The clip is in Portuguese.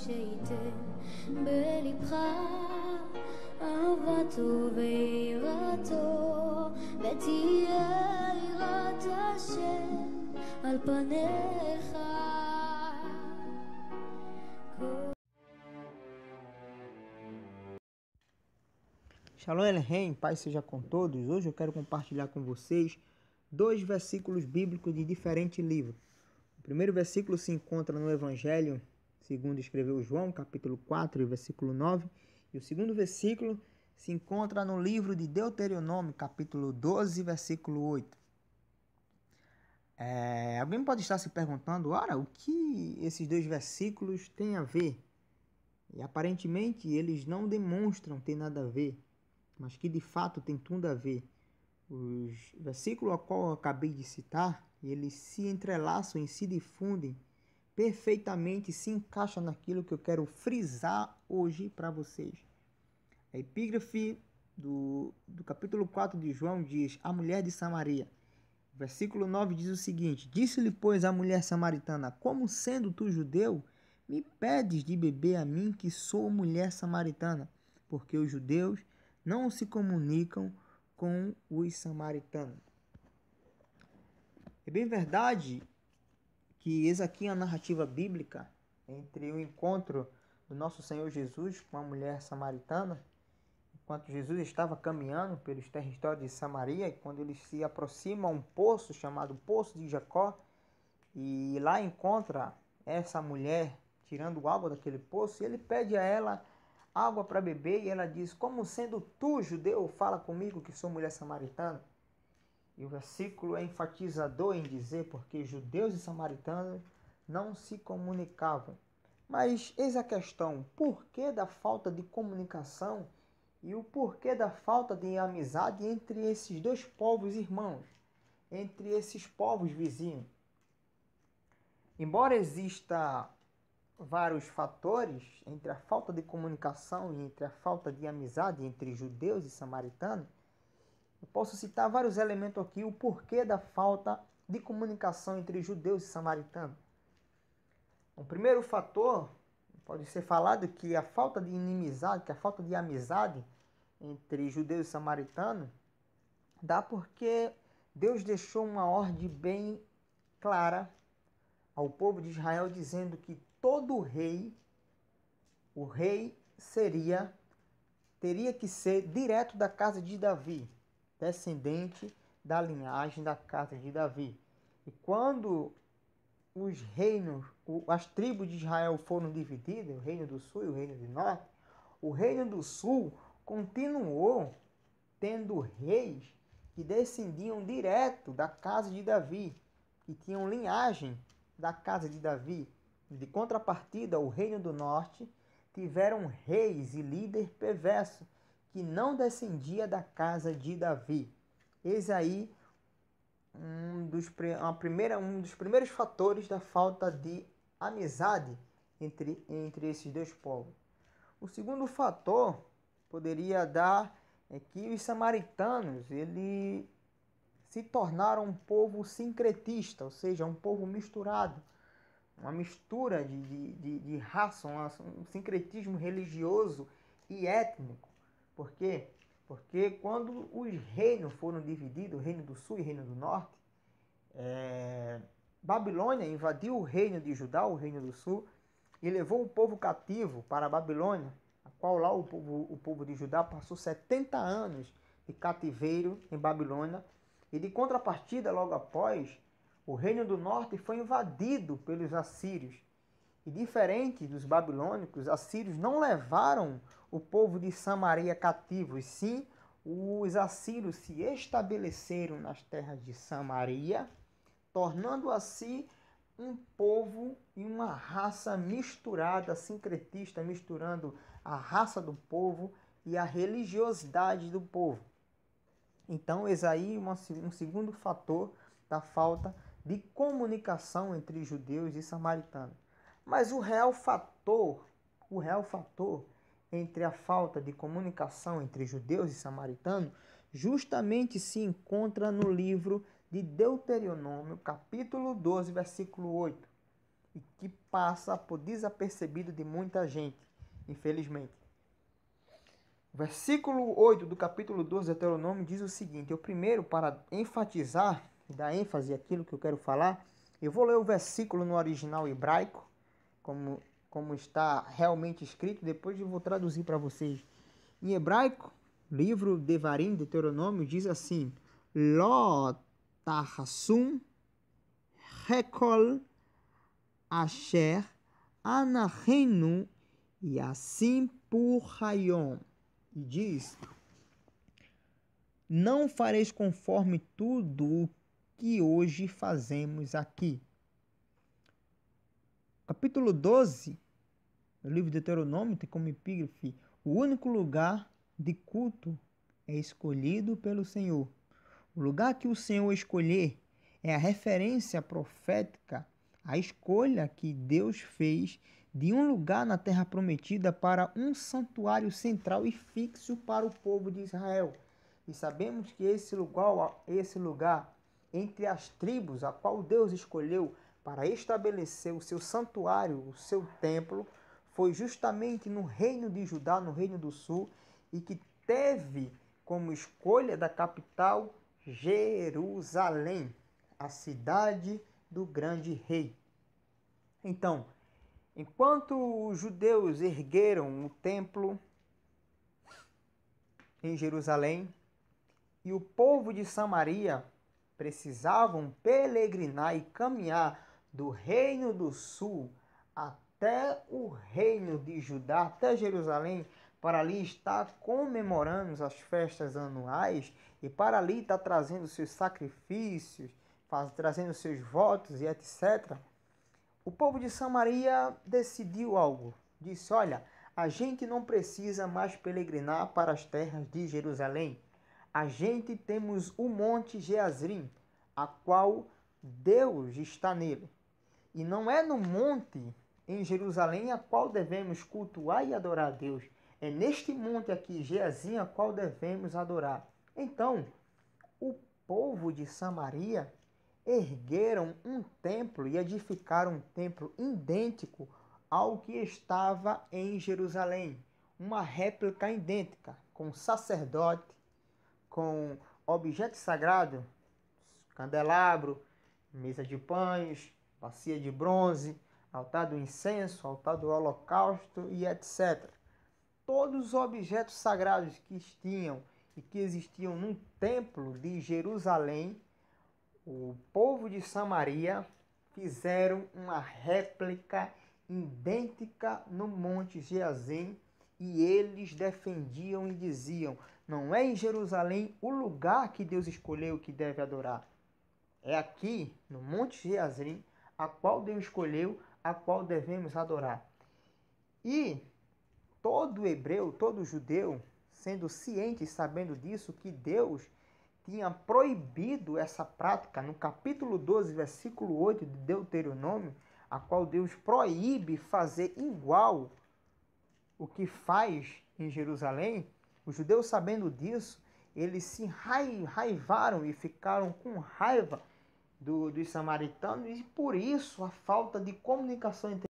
שייתן בלבך אהבתו ויראתו, ותהיה יראת השם על פניך. Shalom Elohim, paz seja com todos. Hoje eu quero compartilhar com vocês 2 versículos bíblicos de diferentes livros. O primeiro versículo se encontra no Evangelho segundo escreveu João, capítulo 4, versículo 9. E o segundo versículo se encontra no livro de Deuteronômio, capítulo 12, versículo 8. Alguém pode estar se perguntando, ora, o que esses 2 versículos têm a ver? E aparentemente eles não demonstram ter nada a ver, mas que de fato tem tudo a ver. Os versículos ao qual eu acabei de citar, eles se entrelaçam e se difundem perfeitamente, se encaixam naquilo que eu quero frisar hoje para vocês. A epígrafe do capítulo 4 de João diz: a mulher de Samaria. O versículo 9 diz o seguinte: disse-lhe, pois, a mulher samaritana: como sendo tu judeu, me pedes de beber a mim, que sou mulher samaritana? Porque os judeus não se comunicam com os samaritanos. É bem verdade que eis aqui a narrativa bíblica entre o encontro do nosso Senhor Jesus com a mulher samaritana, enquanto Jesus estava caminhando pelos territórios de Samaria, e quando ele se aproxima a um poço chamado Poço de Jacó, e lá encontra essa mulher tirando água daquele poço, e ele pede a ela água para beber, e ela diz: como sendo tu, judeu, fala comigo que sou mulher samaritana? E o versículo é enfatizador em dizer porque judeus e samaritanos não se comunicavam. Mas eis a questão: por que da falta de comunicação e o porquê da falta de amizade entre esses 2 povos irmãos, entre esses povos vizinhos? Embora exista vários fatores entre a falta de comunicação e entre a falta de amizade entre judeus e samaritanos, eu posso citar vários elementos aqui, o porquê da falta de comunicação entre judeus e samaritanos. O primeiro fator pode ser falado que a falta de inimizade, que a falta de amizade entre judeus e samaritanos, dá porque Deus deixou uma ordem bem clara ao povo de Israel, dizendo que todo rei, o rei teria que ser direto da casa de Davi, descendente da linhagem da casa de Davi. E quando os reinos, as tribos de Israel foram divididas, o reino do sul e o reino do norte, o reino do sul continuou tendo reis que descendiam direto da casa de Davi, que tinham linhagem da casa de Davi. De contrapartida, o reino do norte tiveram reis e líder perverso que não descendia da casa de Davi. Eis aí um dos primeiros fatores da falta de amizade entre esses 2 povos. O segundo fator poderia dar é que os samaritanos se tornaram um povo sincretista, ou seja, um povo misturado, uma mistura de raça, um sincretismo religioso e étnico. Por quê? Porque quando os reinos foram divididos, o reino do sul e o reino do norte, Babilônia invadiu o reino de Judá, o reino do sul, e levou o povo cativo para a Babilônia, a qual lá o povo de Judá passou 70 anos de cativeiro em Babilônia, e de contrapartida, logo após, o reino do norte foi invadido pelos assírios. E diferente dos babilônicos, os assírios não levaram o povo de Samaria cativo, e sim os assírios se estabeleceram nas terras de Samaria, tornando assim um povo e uma raça misturada, sincretista, misturando a raça do povo e a religiosidade do povo. Então, eis aí um segundo fator da falta de comunicação entre judeus e samaritanos. Mas o real fator entre a falta de comunicação entre judeus e samaritanos justamente se encontra no livro de Deuteronômio, capítulo 12, versículo 8. e que passa por desapercebido de muita gente, infelizmente. O versículo 8 do capítulo 12 de Deuteronômio diz o seguinte: eu primeiro, para enfatizar e dar ênfase àquilo que eu quero falar, eu vou ler o versículo no original hebraico, como está realmente escrito, depois eu vou traduzir para vocês. Em hebraico, livro Devarim, Deuteronômio, diz assim: Lo tahassum hekol asher anachenu yasim purhayom. E diz: não fareis conforme tudo o que hoje fazemos aqui. Capítulo 12 do livro de Deuteronômio tem como epígrafe: o único lugar de culto é escolhido pelo Senhor. O lugar que o Senhor escolher é a referência profética, a escolha que Deus fez de um lugar na terra prometida para um santuário central e fixo para o povo de Israel. E sabemos que esse lugar entre as tribos, a qual Deus escolheu para estabelecer o seu santuário, o seu templo, foi justamente no reino de Judá, no reino do sul, e que teve como escolha da capital Jerusalém, a cidade do grande rei. Então, enquanto os judeus ergueram o templo em Jerusalém e o povo de Samaria precisavam peregrinar e caminhar do reino do sul até o reino de Judá, até Jerusalém, para ali estar comemorando as festas anuais e para ali estar trazendo seus sacrifícios, trazendo seus votos e etc. O povo de Samaria decidiu algo. Disse: olha, a gente não precisa mais peregrinar para as terras de Jerusalém. A gente temos o monte Geazrim, a qual Deus está nele. E não é no monte em Jerusalém a qual devemos cultuar e adorar a Deus. É neste monte aqui, Geazim, a qual devemos adorar. Então, o povo de Samaria ergueram um templo e edificaram um templo idêntico ao que estava em Jerusalém. Uma réplica idêntica, com sacerdote, com objeto sagrado, candelabro, mesa de pães, bacia de bronze, altar do incenso, altar do holocausto e etc. Todos os objetos sagrados que tinham e que existiam no templo de Jerusalém, o povo de Samaria fizeram uma réplica idêntica no Monte Geazim, e eles defendiam e diziam: não é em Jerusalém o lugar que Deus escolheu que deve adorar. É aqui, no Monte Geazim, a qual Deus escolheu, a qual devemos adorar. E todo hebreu, todo judeu, sendo ciente e sabendo disso, que Deus tinha proibido essa prática, no capítulo 12, versículo 8 de Deuteronômio, a qual Deus proíbe fazer igual o que faz em Jerusalém, os judeus, sabendo disso, eles se raivaram e ficaram com raiva dos samaritanos, e por isso a falta de comunicação entre